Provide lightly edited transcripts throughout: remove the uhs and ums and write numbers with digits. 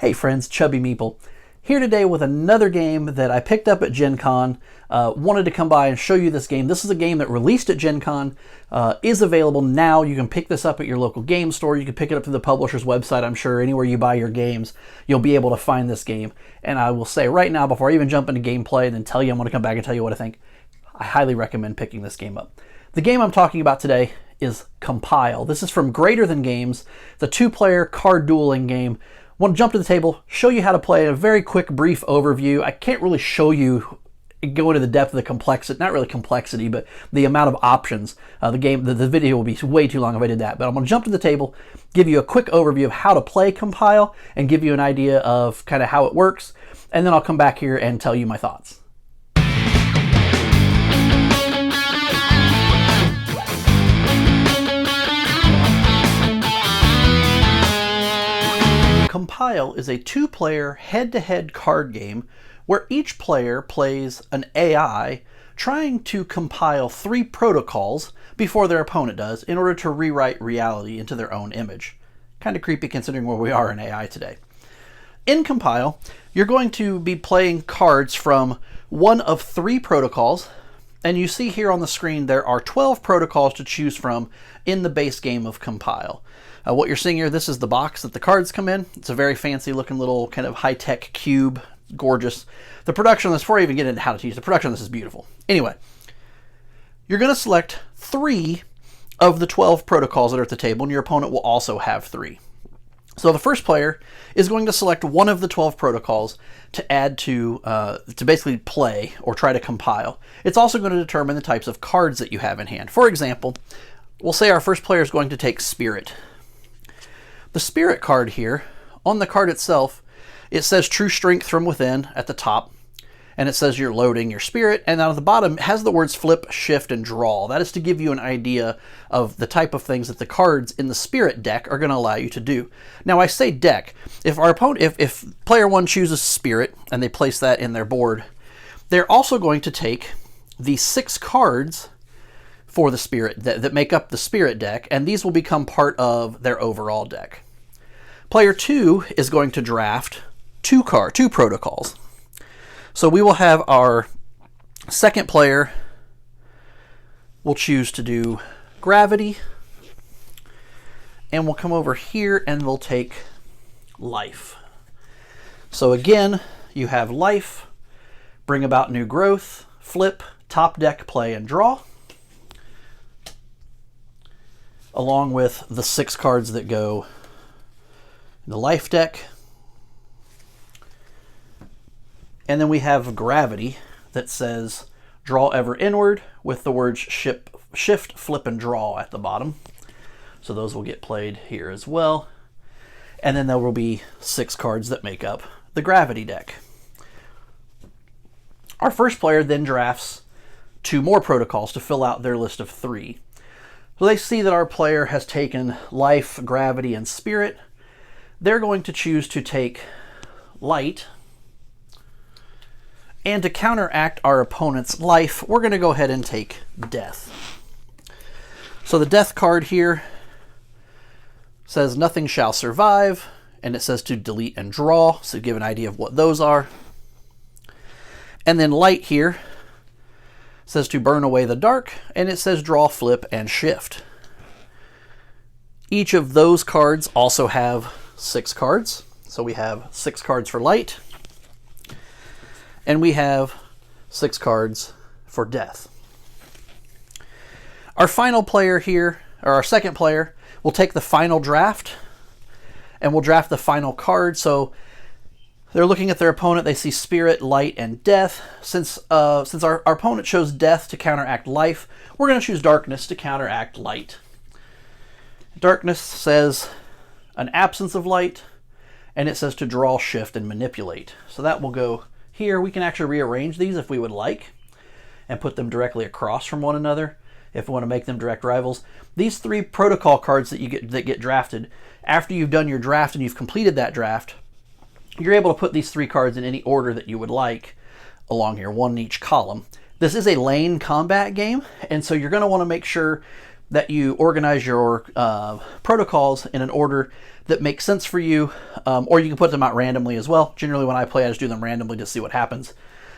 Hey friends, Chubby Meeple. Here today with another game that I picked up at Gen Con. Wanted to come by and show you this game. This is a game that released at Gen Con, is available now. You can pick this up at your local game store. You can pick it up through the publisher's website. I'm sure anywhere you buy your games, you'll be able to find this game. And I will say right now, before I even jump into gameplay and then tell you I'm going to come back and tell you what I think, I highly recommend picking this game up. The game I'm talking about today is Compile. This is from Greater Than Games, the two-player card dueling game. I want to jump to the table, show you how to play, a very quick, brief overview. I can't really show you, go into the depth of the complexity, not really complexity, but the amount of options. The video will be way too long if I did that, but I'm going to jump to the table, give you a quick overview of how to play Compile, and give you an idea of kind of how it works, and then I'll come back here and tell you my thoughts. Compile is a two-player head-to-head card game where each player plays an AI trying to compile 3 protocols before their opponent does in order to rewrite reality into their own image. Kind of creepy considering where we are in AI today. In Compile, you're going to be playing cards from one of 3 protocols, and you see here on the screen there are 12 protocols to choose from in the base game of Compile. What you're seeing here, this is the box that the cards come in. It's a very fancy looking little kind of high-tech cube, gorgeous. The production on this, before I even get into how to use the production on this, is beautiful. Anyway, you're going to select 3 of the 12 protocols that are at the table, and your opponent will also have 3. So the first player is going to select one of the 12 protocols to add to basically play or try to compile. It's also going to determine the types of cards that you have in hand. For example, we'll say our first player is going to take Spirit. The Spirit card here, on the card itself, it says True Strength from Within at the top, and it says you're loading your Spirit, and on the bottom it has the words Flip, Shift, and Draw. That is to give you an idea of the type of things that the cards in the Spirit deck are going to allow you to do. Now I say deck, if our opponent, if player 1 chooses Spirit, and they place that in their board, they're also going to take the 6 cards for the Spirit that make up the Spirit deck, and these will become part of their overall deck. Player 2 is going to draft 2 protocols. So we will have our second player will choose to do Gravity, and we'll come over here and we'll take Life. So again, you have Life, Bring About New Growth, Flip, Top Deck, Play, and Draw, along with the 6 cards that go in the Life deck. And then we have Gravity that says Draw Ever Inward with the words Shift, Flip, and Draw at the bottom. So those will get played here as well. And then there will be 6 cards that make up the Gravity deck. Our first player then drafts 2 more protocols to fill out their list of 3. So they see that our player has taken Life, Gravity, and Spirit. They're going to choose to take Light. And to counteract our opponent's Life, we're going to go ahead and take Death. So the Death card here says Nothing Shall Survive, and it says to delete and draw, so give an idea of what those are. And then Light here says to burn away the dark, and it says draw, flip, and shift. Each of those cards also have 6 cards. So we have 6 cards for Light, and we have 6 cards for Death. Our final player here, or our second player, will take the final draft, and we'll draft the final card. So they're looking at their opponent, they see Spirit, Light, and Death. Since our opponent chose Death to counteract Life, we're going to choose Darkness to counteract Light. Darkness says an absence of light, and it says to draw, shift, and manipulate. So that will go here. We can actually rearrange these if we would like and put them directly across from one another if we want to make them direct rivals. These 3 protocol cards that get drafted, after you've done your draft and you've completed that draft, you're able to put these 3 cards in any order that you would like along here, 1 in each column. This is a lane combat game, and so you're going to want to make sure that you organize your protocols in an order that make sense for you, or you can put them out randomly as well. Generally, when I play, I just do them randomly to see what happens.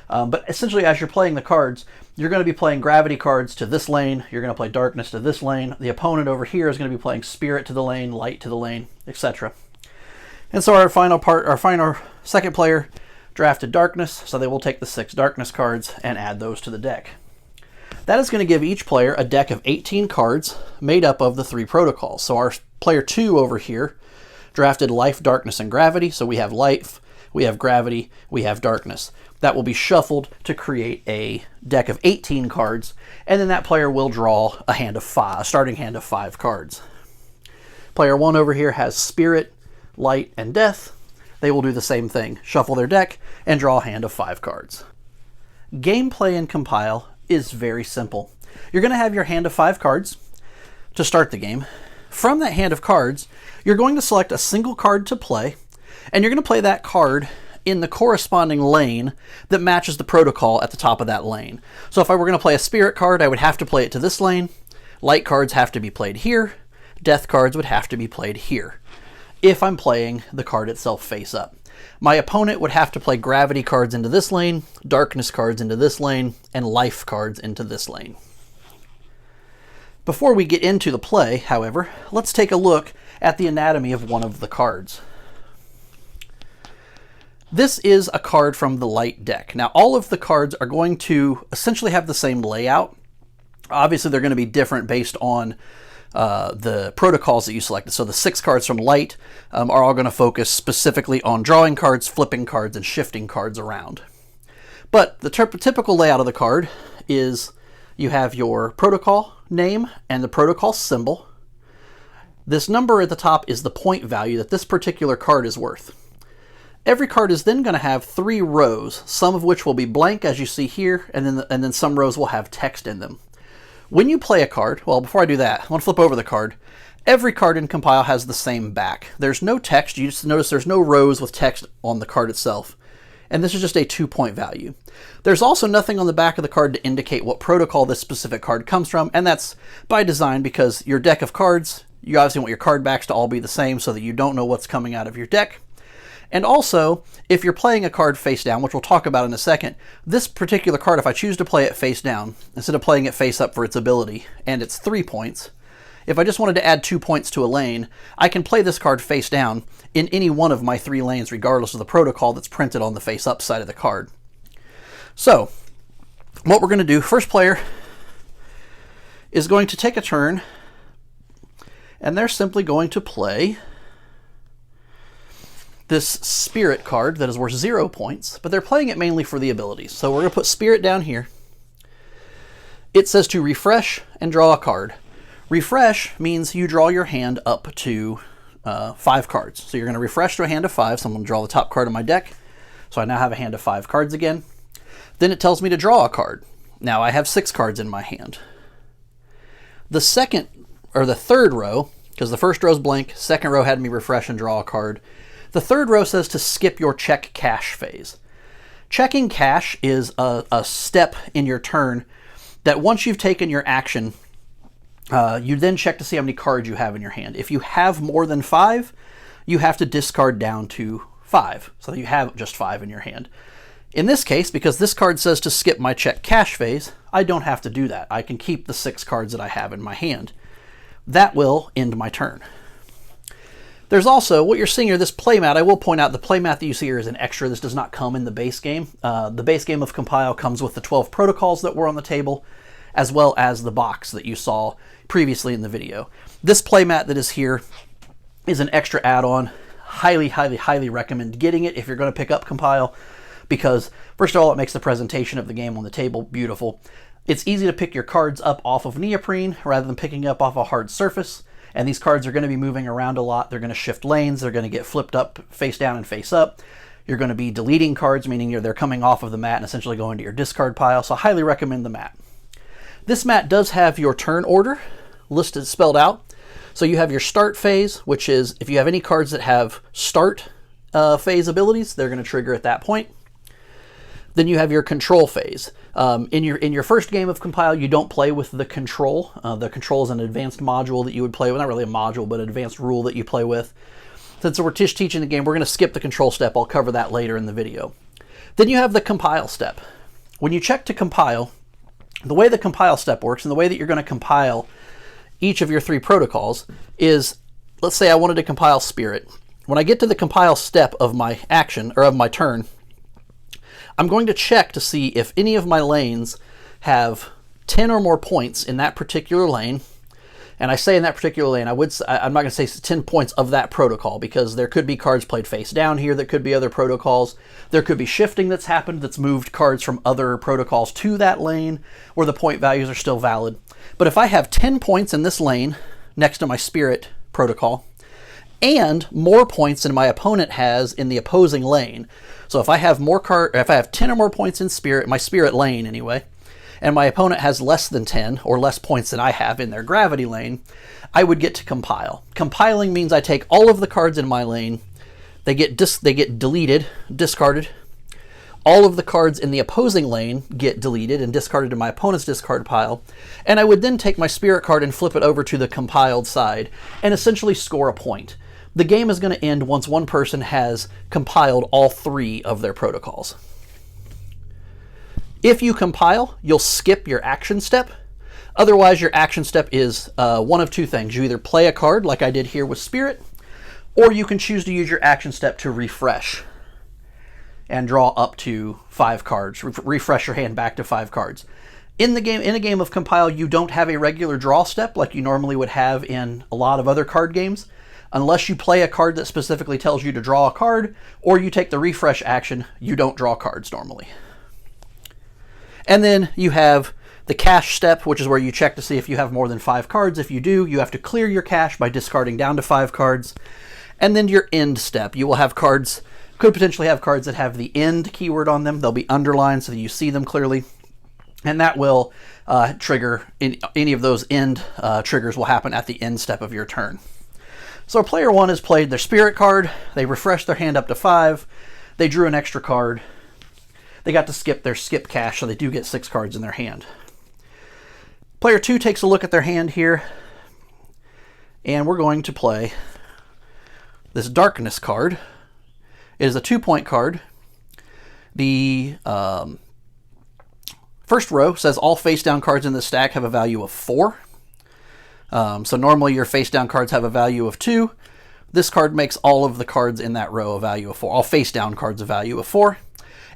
But essentially, as you're playing the cards, you're going to be playing gravity cards to this lane. You're going to play darkness to this lane. The opponent over here is going to be playing spirit to the lane, light to the lane, etc. And so our final second player drafted darkness, so they will take the 6 darkness cards and add those to the deck. That is going to give each player a deck of 18 cards made up of the 3 protocols. So our player 2 over here drafted life, darkness, and gravity. So we have life, we have gravity, we have darkness. That will be shuffled to create a deck of 18 cards, and then that player will draw a starting hand of 5 cards. Player 1 over here has spirit, light, and death. They will do the same thing, shuffle their deck and draw a hand of 5 cards. Gameplay in Compile is very simple. You're going to have your hand of 5 cards to start the game. From that hand of cards, you're going to select a single card to play, and you're going to play that card in the corresponding lane that matches the protocol at the top of that lane. So if I were going to play a spirit card, I would have to play it to this lane. Light cards have to be played here. Death cards would have to be played here, if I'm playing the card itself face up. My opponent would have to play gravity cards into this lane, darkness cards into this lane, and life cards into this lane. Before we get into the play, however, let's take a look at the anatomy of one of the cards. This is a card from the light deck. Now, all of the cards are going to essentially have the same layout. Obviously, they're going to be different based on the protocols that you selected. So the 6 cards from light are all going to focus specifically on drawing cards, flipping cards, and shifting cards around. But the typical layout of the card is you have your protocol name and the protocol symbol. This number at the top is the point value that this particular card is worth. Every card is then going to have 3 rows, some of which will be blank as you see here, and then some rows will have text in them. When you play a card, well, before I do that, I want to flip over the card. Every card in Compile has the same back. There's no text. You just notice there's no rows with text on the card itself. And this is just a 2-point value. There's also nothing on the back of the card to indicate what protocol this specific card comes from, and that's by design because your deck of cards, you obviously want your card backs to all be the same so that you don't know what's coming out of your deck. And also, if you're playing a card face down, which we'll talk about in a second, this particular card, if I choose to play it face down, instead of playing it face up for its ability, and it's 3 points, if I just wanted to add 2 points to a lane, I can play this card face down in any one of my 3 lanes, regardless of the protocol that's printed on the face up side of the card. So, what we're going to do, first player is going to take a turn, and they're simply going to play this spirit card that is worth 0 points, but they're playing it mainly for the abilities. So we're going to put spirit down here. It says to refresh and draw a card. Refresh means you draw your hand up to 5 cards. So you're going to refresh to a hand of 5. So I'm going to draw the top card of my deck. So I now have a hand of 5 cards again. Then it tells me to draw a card. Now I have 6 cards in my hand. The third row, because the first row is blank, second row had me refresh and draw a card. The third row says to skip your check cash phase. Checking cash is a step in your turn that once you've taken your action, you then check to see how many cards you have in your hand. If you have more than 5, you have to discard down to 5, so that you have just 5 in your hand. In this case, because this card says to skip my check cash phase, I don't have to do that. I can keep the 6 cards that I have in my hand. That will end my turn. There's also, what you're seeing here, this playmat. I will point out the playmat that you see here is an extra. This does not come in the base game. The base game of Compile comes with the 12 protocols that were on the table, as well as the box that you saw previously in the video. This playmat that is here is an extra add-on. Highly, highly, highly recommend getting it if you're going to pick up Compile, because first of all, it makes the presentation of the game on the table beautiful. It's easy to pick your cards up off of neoprene rather than picking up off a hard surface. And these cards are going to be moving around a lot. They're going to shift lanes. They're going to get flipped up, face down, and face up. You're going to be deleting cards, meaning they're coming off of the mat and essentially going to your discard pile. So I highly recommend the mat. This mat does have your turn order listed, spelled out. So you have your start phase, which is if you have any cards that have start phase abilities, they're going to trigger at that point. Then you have your control phase. In your first game of Compile, you don't play with the control. The control is an advanced module that you would play with, not really a module, but an advanced rule that you play with. Since we're just teaching the game, we're going to skip the control step. I'll cover that later in the video. Then you have the compile step. When you check to compile, the way the compile step works and the way that you're going to compile each of your 3 protocols is, let's say I wanted to compile Spirit. When I get to the compile step of my action, or of my turn, I'm going to check to see if any of my lanes have 10 or more points in that particular lane. And I say in that particular lane, I'm not going to say 10 points of that protocol, because there could be cards played face down here that could be other protocols. There could be shifting that's happened that's moved cards from other protocols to that lane where the point values are still valid. But if I have 10 points in this lane next to my Spirit protocol, and more points than my opponent has in the opposing lane, so if I have 10 or more points in Spirit, my Spirit lane anyway, and my opponent has less than 10 or less points than I have in their gravity lane, I would get to compile. Compiling means I take all of the cards in my lane, they get deleted, discarded. All of the cards in the opposing lane get deleted and discarded to my opponent's discard pile, and I would then take my Spirit card and flip it over to the compiled side and essentially score a point. The game is going to end once one person has compiled all 3 of their protocols. If you compile, you'll skip your action step. Otherwise, your action step is one of 2 things. You either play a card, like I did here with Spirit, or you can choose to use your action step to refresh and draw up to 5 cards. Refresh your hand back to 5 cards. In a game of compile, you don't have a regular draw step like you normally would have in a lot of other card games, unless you play a card that specifically tells you to draw a card, or you take the refresh action. You don't draw cards normally. And then you have the cache step, which is where you check to see if you have more than 5 cards. If you do, you have to clear your cache by discarding down to 5 cards. And then your end step. You will have cards, could potentially have cards that have the end keyword on them. They'll be underlined so that you see them clearly. And that will trigger, any of those end triggers will happen at the end step of your turn. So player 1 has played their Spirit card. They refreshed their hand up to 5. They drew an extra card. They got to skip their skip cache, so they do get 6 cards in their hand. Player 2 takes a look at their hand here, and we're going to play this Darkness card. It is a 2-point card. The first row says all face-down cards in the stack have a value of 4. So normally your face-down cards have a value of 2. This card makes all of the cards in that row a value of 4. All face-down cards a value of 4.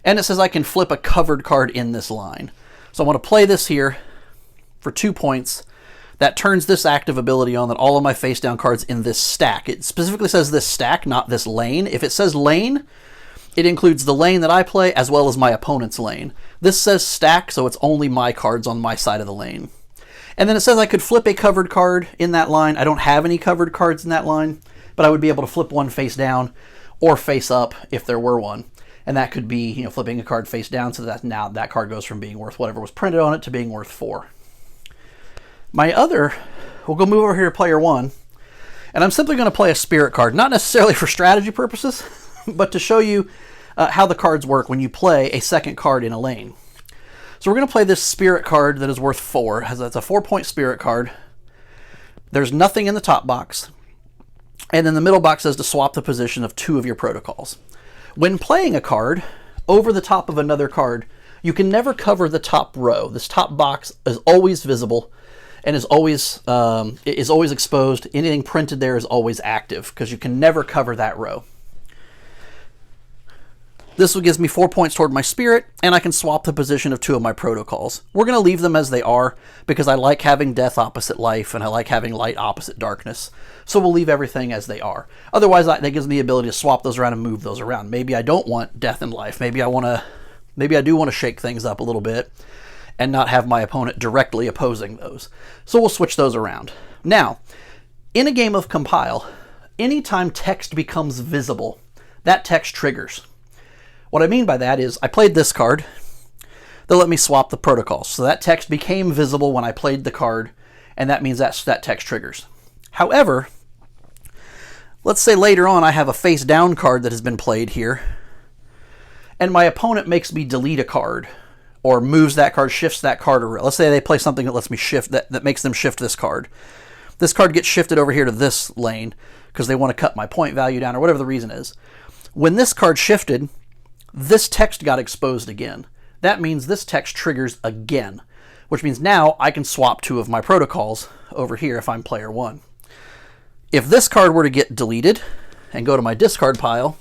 And it says I can flip a covered card in this line. So I want to play this here for 2 points. That turns this active ability on, that all of my face-down cards in this stack. It specifically says this stack, not this lane. If it says lane, it includes the lane that I play as well as my opponent's lane. This says stack, so it's only my cards on my side of the lane. And then it says I could flip a covered card in that line. I don't have any covered cards in that line, but I would be able to flip one face down or face up if there were one. And that could be, flipping a card face down so that now that card goes from being worth whatever was printed on it to being worth 4. We'll go move over here to player 1, and I'm simply going to play a Spirit card, not necessarily for strategy purposes, but to show you how the cards work when you play a second card in a lane. So we're going to play this Spirit card that is worth 4. It's a 4-point Spirit card. There's nothing in the top box, and then the middle box says to swap the position of 2 of your protocols. When playing a card over the top of another card, you can never cover the top row. This top box is always visible and is always exposed. Anything printed there is always active because you can never cover that row. This gives me 4 points toward my Spirit, and I can swap the position of 2 of my protocols. We're going to leave them as they are because I like having death opposite life and I like having light opposite darkness. So we'll leave everything as they are. Otherwise, that gives me the ability to swap those around and move those around. Maybe I don't want death and life. Maybe I do want to shake things up a little bit and not have my opponent directly opposing those. So we'll switch those around. Now, in a game of Compile, anytime text becomes visible, that text triggers. What I mean by that is I played this card. They'll let me swap the protocols. So that text became visible when I played the card, and that means that text triggers. However, let's say later on I have a face down card that has been played here, and my opponent makes me delete a card or moves that card, shifts that card around. Let's say they play something that lets me shift, that makes them shift this card. This card gets shifted over here to this lane because they want to cut my point value down or whatever the reason is. When this card shifted, this text got exposed again. That means this text triggers again, which means now I can swap 2 of my protocols over here if I'm player 1. If this card were to get deleted and go to my discard pile,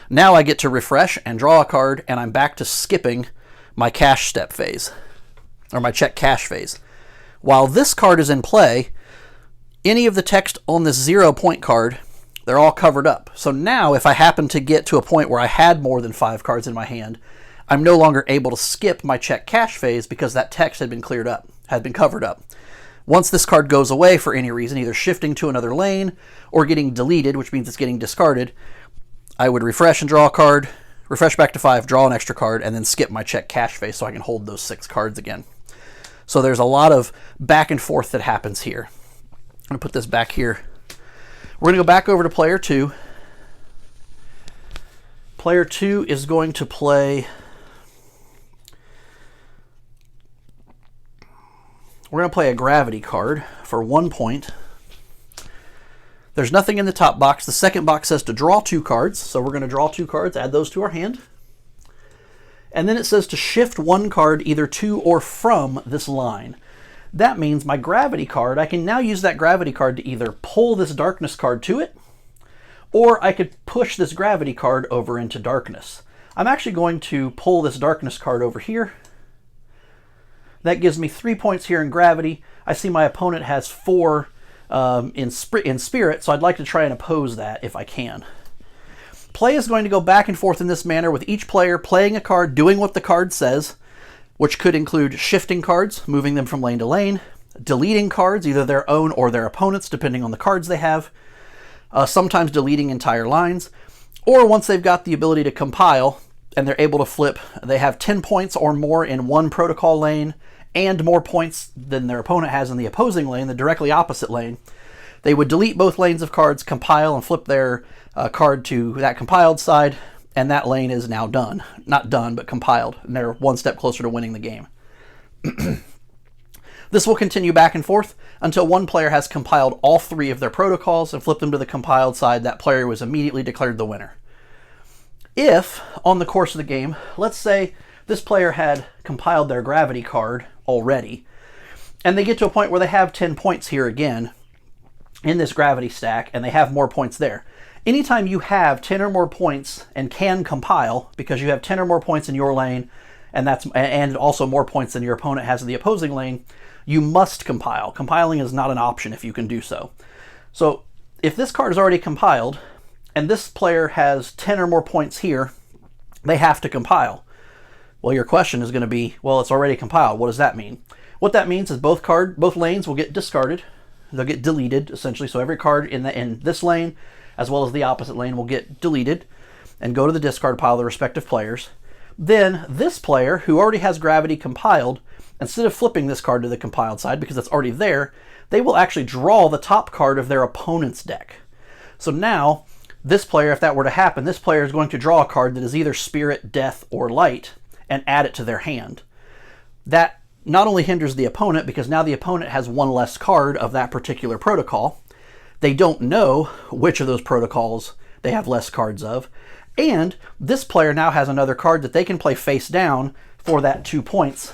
now I get to refresh and draw a card, and I'm back to skipping my cash step phase, or my check cash phase. While this card is in play, any of the text on this 0 point card, they're all covered up. So now if I happen to get to a point where I had more than 5 cards in my hand, I'm no longer able to skip my check cash phase because that text had been cleared up, had been covered up. Once this card goes away for any reason, either shifting to another lane or getting deleted, which means it's getting discarded, I would refresh and draw a card, refresh back to 5, draw an extra card, and then skip my check cash phase so I can hold those 6 cards again. So there's a lot of back and forth that happens here. I'm going to put this back here. We're going to go back over to player 2. Player 2 is going to play... We're going to play a gravity card for 1 point. There's nothing in the top box. The second box says to draw 2 cards. So we're going to draw 2 cards, add those to our hand. And then it says to shift 1 card either to or from this line. That means my gravity card, I can now use that gravity card to either pull this darkness card to it, or I could push this gravity card over into darkness. I'm actually going to pull this darkness card over here. That gives me 3 points here in gravity. I see my opponent has 4 in spirit, so I'd like to try and oppose that if I can. Play is going to go back and forth in this manner with each player playing a card, doing what the card says, which could include shifting cards, moving them from lane to lane, deleting cards, either their own or their opponent's, depending on the cards they have, sometimes deleting entire lines, or once they've got the ability to compile and they're able to flip, they have 10 points or more in one protocol lane and more points than their opponent has in the opposing lane, the directly opposite lane. They would delete both lanes of cards, compile, and flip their card to that compiled side, and that lane is now done. Not done, but compiled, and they're 1 step closer to winning the game. This will continue back and forth until one player has compiled all 3 of their protocols and flipped them to the compiled side. That player was immediately declared the winner. If, on the course of the game, let's say this player had compiled their gravity card already, and they get to a point where they have 10 points here again in this gravity stack, and they have more points there. Anytime you have 10 or more points and can compile, because you have 10 or more points in your lane, and also more points than your opponent has in the opposing lane, you must compile. Compiling is not an option if you can do so. So if this card is already compiled, and this player has 10 or more points here, they have to compile. Well, your question is going to be, well, it's already compiled. What does that mean? What that means is both lanes will get discarded. They'll get deleted, essentially. So every card in this lane, as well as the opposite lane, will get deleted and go to the discard pile of the respective players. Then this player, who already has gravity compiled, instead of flipping this card to the compiled side because it's already there, they will actually draw the top card of their opponent's deck. So now, this player, if that were to happen, this player is going to draw a card that is either Spirit, Death, or Light and add it to their hand. That not only hinders the opponent, because now the opponent has 1 less card of that particular protocol. They don't know which of those protocols they have less cards of. And this player now has another card that they can play face down for that 2 points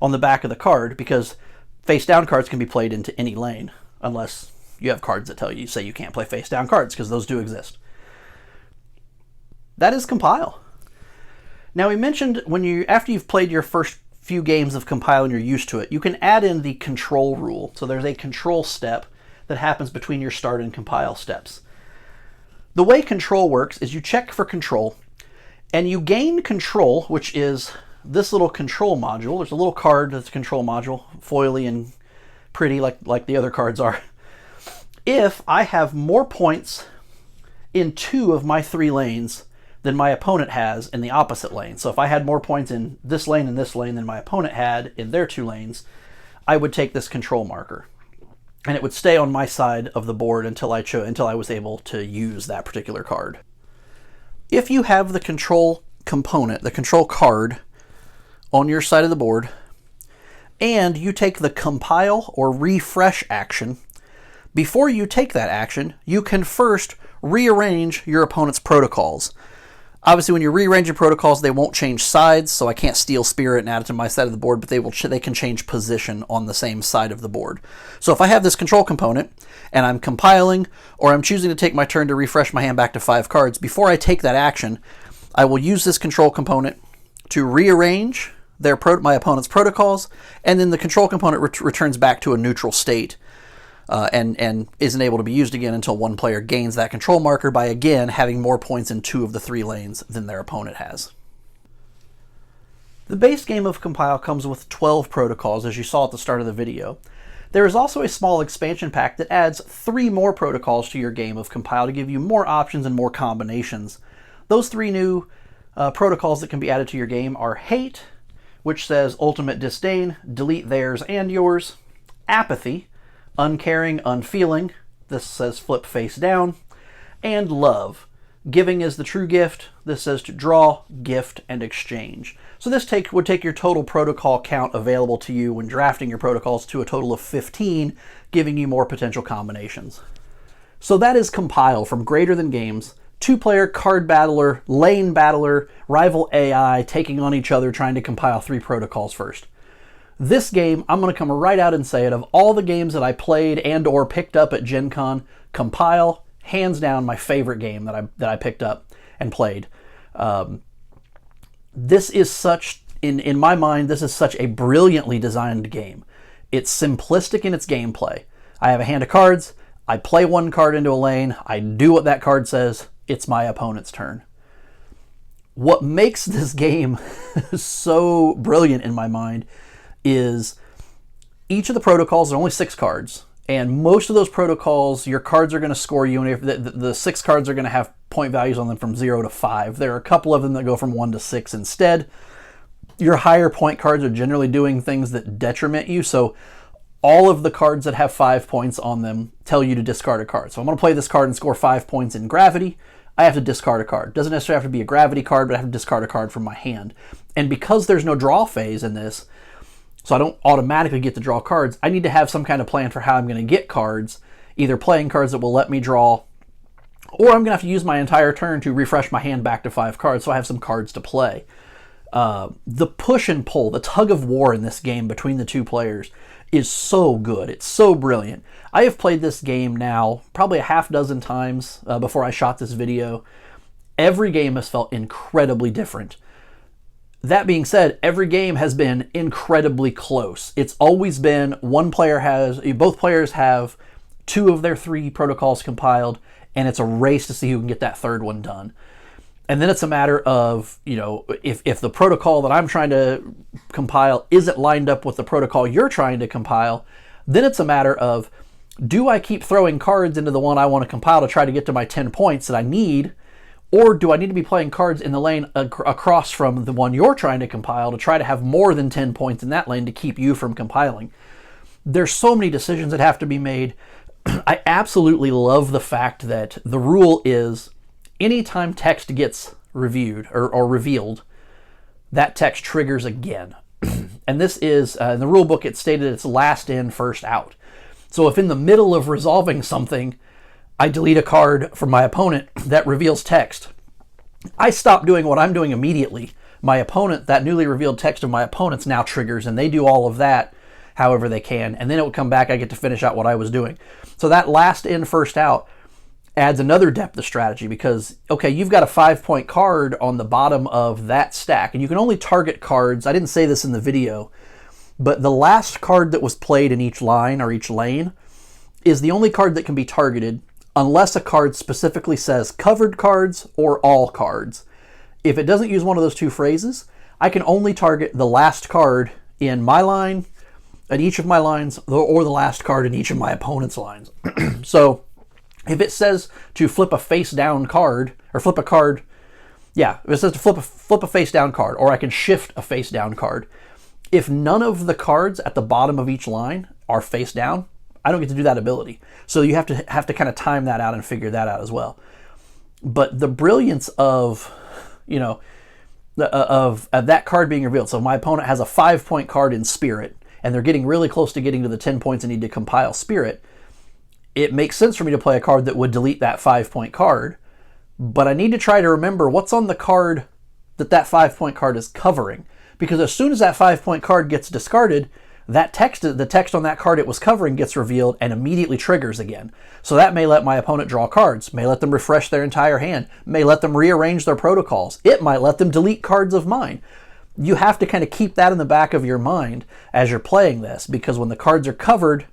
on the back of the card, because face down cards can be played into any lane, unless you have cards that say you can't play face down cards, because those do exist. That is compile. Now we mentioned after you've played your first few games of compile and you're used to it, you can add in the control rule. So there's a control step that happens between your start and compile steps. The way control works is you check for control, and you gain control, which is this little control module. There's a little card that's a control module, foily and pretty like the other cards are. If I have more points in 2 of my 3 lanes than my opponent has in the opposite lane. So if I had more points in this lane and this lane than my opponent had in their 2 lanes, I would take this control marker, and it would stay on my side of the board until I was able to use that particular card. If you have the control component, the control card, on your side of the board, and you take the compile or refresh action, Before you take that action, you can first rearrange your opponent's protocols. Obviously, when you rearrange your protocols, they won't change sides, so I can't steal Spirit and add it to my side of the board, but they can change position on the same side of the board. So if I have this control component, and I'm compiling, or I'm choosing to take my turn to refresh my hand back to 5 cards, before I take that action, I will use this control component to rearrange my opponent's protocols, and then the control component returns back to a neutral state. And isn't able to be used again until one player gains that control marker by, again, having more points in 2 of the 3 lanes than their opponent has. The base game of Compile comes with 12 protocols, as you saw at the start of the video. There is also a small expansion pack that adds 3 more protocols to your game of Compile to give you more options and more combinations. Those 3 new protocols that can be added to your game are Hate, which says Ultimate Disdain, delete theirs and yours. Apathy, Uncaring, Unfeeling, this says Flip face down. And Love, Giving is the true gift, this says to draw, gift, and exchange. So this would take your total protocol count available to you when drafting your protocols to a total of 15, giving you more potential combinations. So that is Compile from Greater Than Games. 2-player card battler, lane battler, rival AI taking on each other trying to compile 3 protocols first. This game, I'm going to come right out and say it, of all the games that I played and or picked up at Gen Con, Compile, hands down my favorite game that I picked up and played. This is such, in my mind, this is such a brilliantly designed game. It's simplistic in its gameplay. I have a hand of cards, I play one card into a lane, I do what that card says, it's my opponent's turn. What makes this game so brilliant in my mind is each of the protocols are only 6 cards, and most of those protocols, your cards are going to score you, and the 6 cards are going to have point values on them from 0 to 5. There are a couple of them that go from 1 to 6 instead. Your higher point cards are generally doing things that detriment you, so all of the cards that have 5 points on them tell you to discard a card. So I'm going to play this card and score 5 points in Gravity. I have to discard a card. Doesn't necessarily have to be a Gravity card, but I have to discard a card from my hand. And because there's no draw phase in this, so I don't automatically get to draw cards, I need to have some kind of plan for how I'm going to get cards, either playing cards that will let me draw, or I'm going to have to use my entire turn to refresh my hand back to 5 cards so I have some cards to play. The push and pull, the tug of war in this game between the 2 players is so good. It's so brilliant. I have played this game now probably a half dozen times before I shot this video. Every game has felt incredibly different. That being said, every game has been incredibly close. It's always been both players have 2 of their 3 protocols compiled, and it's a race to see who can get that 3rd one done. And then it's a matter of, if the protocol that I'm trying to compile isn't lined up with the protocol you're trying to compile, then it's a matter of, do I keep throwing cards into the one I want to compile to try to get to my 10 points that I need, or do I need to be playing cards in the lane across from the one you're trying to compile to try to have more than 10 points in that lane to keep you from compiling? There's so many decisions that have to be made. I absolutely love the fact that the rule is anytime text gets reviewed or revealed, that text triggers again. And this is, in the rule book, it's stated it's last in, first out. So if in the middle of resolving something, I delete a card from my opponent that reveals text, I stop doing what I'm doing immediately. My opponent, that newly revealed text of my opponent's now triggers, and they do all of that however they can, and then it will come back, I get to finish out what I was doing. So that last in, first out adds another depth of strategy because, okay, you've got a 5-point card on the bottom of that stack, and you can only target cards, I didn't say this in the video, but the last card that was played in each line or each lane is the only card that can be targeted unless a card specifically says covered cards or all cards. If it doesn't use one of those 2 phrases, I can only target the last card in my line, at each of my lines, or the last card in each of my opponent's lines. So if it says to flip a face down card, or flip a card, if it says to flip a face down card, or I can shift a face down card, if none of the cards at the bottom of each line are face down, I don't get to do that ability. So you have to kind of time that out and figure that out as well. But the brilliance of, of that card being revealed. So my opponent has a 5-point card in Spirit, and they're getting really close to getting to the 10 points and need to compile Spirit. it makes sense for me to play a card that would delete that 5-point card, but I need to try to remember what's on the card that 5-point card is covering. Because as soon as that 5-point card gets discarded, the text on that card it was covering gets revealed and immediately triggers again. So that may let my opponent draw cards, may let them refresh their entire hand, may let them rearrange their protocols. It might let them delete cards of mine. You have to kind of keep that in the back of your mind as you're playing this, because when the cards are covered,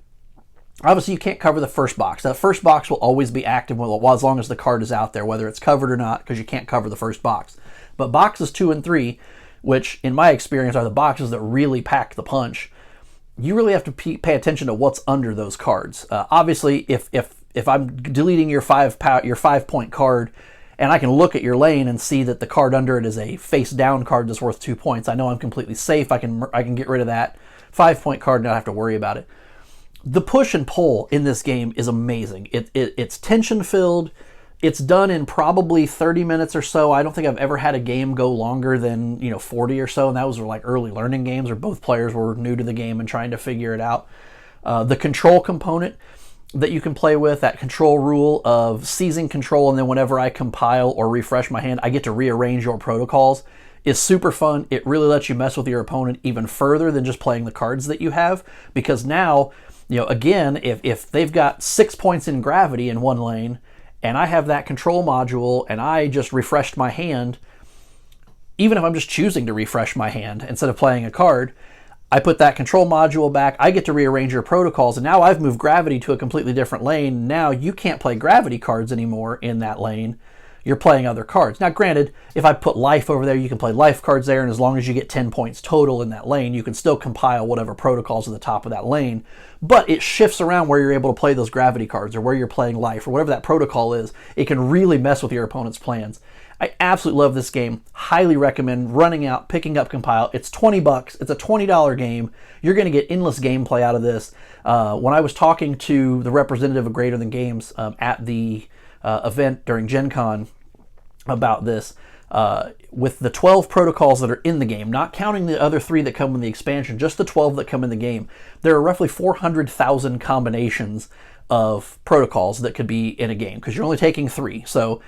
obviously you can't cover the first box. That first box will always be active as long as the card is out there, whether it's covered or not, because you can't cover the first box. But boxes 2 and 3, which in my experience are the boxes that really pack the punch, you really have to pay attention to what's under those cards. Obviously, if I'm deleting your 5-point card, and I can look at your lane and see that the card under it is a face-down card that's worth 2 points, I know I'm completely safe. I can get rid of that 5-point card and not have to worry about it. The push and pull in this game is amazing. It's tension-filled. It's done in probably 30 minutes or so. I don't think I've ever had a game go longer than 40 or so, and that was like early learning games where both players were new to the game and trying to figure it out. The control component that you can play with, that control rule of seizing control, and then whenever I compile or refresh my hand, I get to rearrange your protocols, is super fun. It really lets you mess with your opponent even further than just playing the cards that you have, because now, again, if they've got 6 points in gravity in one lane, and I have that control module, and I just refreshed my hand, even if I'm just choosing to refresh my hand instead of playing a card, I put that control module back, I get to rearrange your protocols, and now I've moved gravity to a completely different lane. Now you can't play gravity cards anymore in that lane. You're playing other cards. Now granted, if I put life over there, you can play life cards there, and as long as you get 10 points total in that lane, you can still compile whatever protocols at the top of that lane. But it shifts around where you're able to play those gravity cards, or where you're playing life, or whatever that protocol is. It can really mess with your opponent's plans. I absolutely love this game. Highly recommend running out, picking up Compile. It's $20. It's a $20 game. You're going to get endless gameplay out of this. When I was talking to the representative of Greater Than Games at the event during Gen Con about this, with the 12 protocols that are in the game, not counting the other 3 that come in the expansion, just the 12 that come in the game, there are roughly 400,000 combinations of protocols that could be in a game, because you're only taking 3. So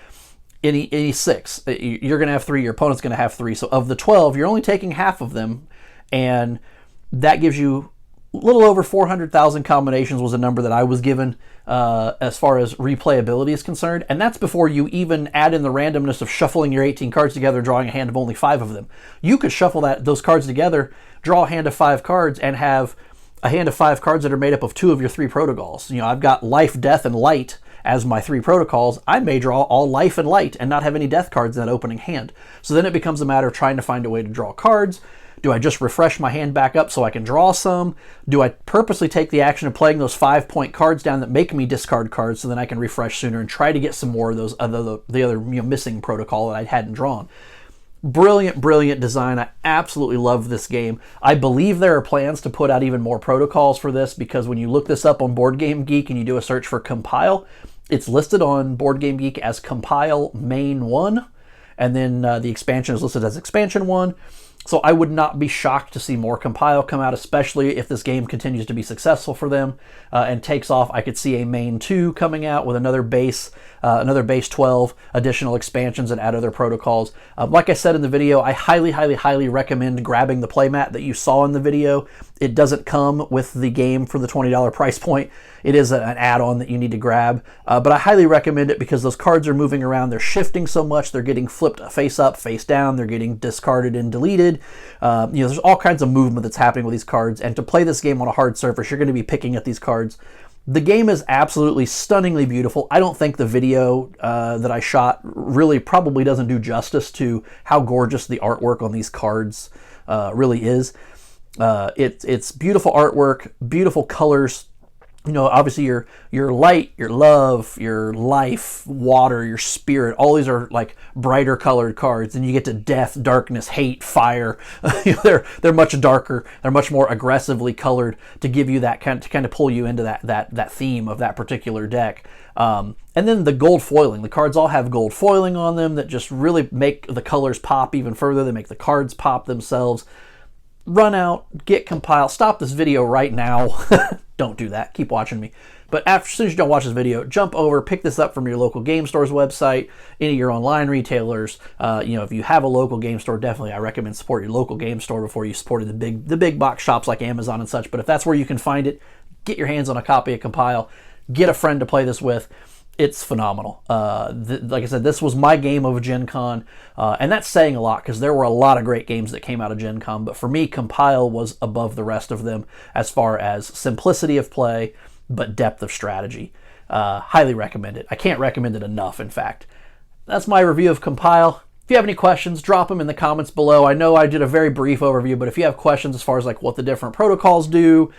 any 6, you're going to have 3, your opponent's going to have 3. So of the 12, you're only taking half of them, and that gives you a little over 400,000 combinations was a number that I was given as far as replayability is concerned. And that's before you even add in the randomness of shuffling your 18 cards together, drawing a hand of only 5 of them. You could shuffle those cards together, draw a hand of 5 cards, and have a hand of 5 cards that are made up of 2 of your 3 protocols. I've got life, death, and light as my 3 protocols. I may draw all life and light and not have any death cards in that opening hand. So then it becomes a matter of trying to find a way to draw cards. Do I just refresh my hand back up so I can draw some? Do I purposely take the action of playing those 5-point cards down that make me discard cards so then I can refresh sooner and try to get some more of those the other missing protocol that I hadn't drawn? Brilliant, brilliant design. I absolutely love this game. I believe there are plans to put out even more protocols for this, because when you look this up on Board Game Geek and you do a search for Compile, it's listed on Board Game Geek as Compile Main 1, and then the expansion is listed as Expansion 1. So I would not be shocked to see more Compile come out, especially if this game continues to be successful for them and takes off. I could see a Main 2 coming out with another base 12, additional expansions, and add other protocols. Like I said in the video, I highly, highly, highly recommend grabbing the playmat that you saw in the video. It doesn't come with the game for the $20 price point. It is an add-on that you need to grab, but I highly recommend it because those cards are moving around. They're shifting so much. They're getting flipped face up, face down. They're getting discarded and deleted. There's all kinds of movement that's happening with these cards, and to play this game on a hard surface, you're going to be picking at these cards. The game is absolutely stunningly beautiful. I don't think the video that I shot really probably doesn't do justice to how gorgeous the artwork on these cards really is. It's beautiful artwork, beautiful colors. Obviously your light, your love, your life, water, your spirit, all these are like brighter colored cards. And you get to death, darkness, hate, fire. They're much darker. They're much more aggressively colored to give you that kind of pull you into that theme of that particular deck. And then the gold foiling. The cards all have gold foiling on them that just really make the colors pop even further. They make the cards pop themselves. Run out, get Compile. Stop this video right now. Don't do that. Keep watching me. But as soon as you don't watch this video, jump over, pick this up from your local game store's website, any of your online retailers. If you have a local game store, definitely I recommend support your local game store before you support the big box shops like Amazon and such. But if that's where you can find it, get your hands on a copy of Compile. Get a friend to play this with. It's phenomenal. Like I said, this was my game of Gen Con, and that's saying a lot because there were a lot of great games that came out of Gen Con, but for me, Compile was above the rest of them as far as simplicity of play, but depth of strategy. Highly recommend it. I can't recommend it enough, in fact. That's my review of Compile. If you have any questions, drop them in the comments below. I know I did a very brief overview, but if you have questions as far as like what the different protocols do,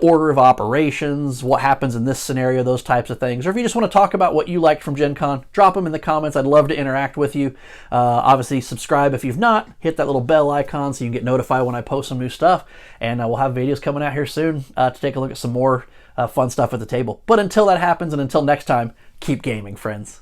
order of operations, what happens in this scenario, those types of things. Or if you just want to talk about what you liked from Gen Con, drop them in the comments. I'd love to interact with you. Obviously, subscribe if you've not. Hit that little bell icon so you can get notified when I post some new stuff. And we'll have videos coming out here soon to take a look at some more fun stuff at the table. But until that happens and until next time, keep gaming, friends.